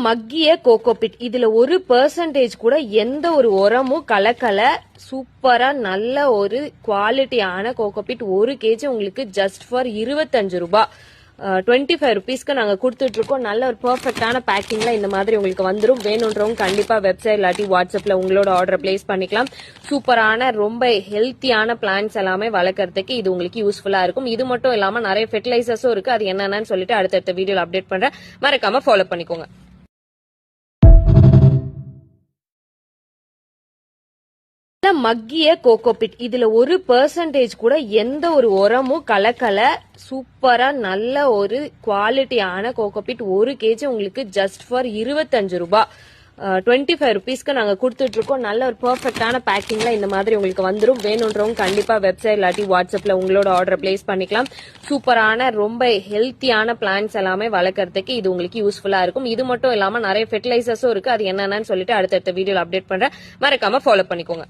மக்கிய கோகோபிட் இதுல 1% கூட எந்த ஒரு உரமும் கலக்கல. சூப்பரா நல்ல ஒரு குவாலிட்டியான கோகோபிட் 1 kg உங்களுக்கு ஜஸ்ட் ஃபார் 25 ரூபாய் 25 rupeesக்கு நாங்க கொடுத்துட்டு இருக்கோம். நல்ல ஒரு பெர்ஃபெக்ட்டான பேக்கிங்ல இந்த மாதிரி உங்களுக்கு வந்துரும். வேணும்ன்றவங்க கண்டிப்பா வெப்சைட் இல்லாட்டி வாட்ஸ்அப்ல உங்களோட ஆர்டர் பிளேஸ் பண்ணிக்கலாம். சூப்பரான ரொம்ப ஹெல்த்தியான பிளான்ட்ஸ் எல்லாமே வளர்க்கறதுக்கு இது உங்களுக்கு யூஸ்ஃபுல்லா இருக்கும். இது மட்டும் இல்லாம நிறைய ஃபெர்டிலைசர்ஸும் இருக்கு. அது என்னன்னு சொல்லிட்டு அடுத்தடுத்த வீடியோல அப்டேட் பண்றேன். மறக்காம ஃபாலோ பண்ணிக்கோங்க. மக்கிய கோகோபிட் இதுல 1% கூட எந்த ஒரு உரமும் கலக்கல. சூப்பரா நல்ல ஒரு குவாலிட்டியான கோகோபிட் 1 kg உங்களுக்கு ஜஸ்ட் ஃபார் 25 ரூபாய் 25 rupeesக்கு நாங்க கொடுத்துட்டு இருக்கோம். நல்ல ஒரு பெர்ஃபெக்ட்டான பேக்கிங்ல இந்த மாதிரி உங்களுக்கு வந்துரும். வேணும்ன்றவங்க கண்டிப்பா வெப்சைட் இல்லாட்டி வாட்ஸ்அப்ல உங்களோட ஆர்டர் பிளேஸ் பண்ணிக்கலாம். சூப்பரான ரொம்ப ஹெல்த்தியான பிளான்ட்ஸ் எல்லாமே வளர்க்கறதுக்கு இது உங்களுக்கு யூஸ்ஃபுல்லா இருக்கும். இது மட்டும் இல்லாம நிறைய ஃபெர்டிலைசர்ஸும் இருக்கு. அது என்னன்னு சொல்லிட்டு அடுத்தடுத்த வீடியோல அப்டேட் பண்றேன். மறக்காம ஃபாலோ பண்ணிக்கோங்க.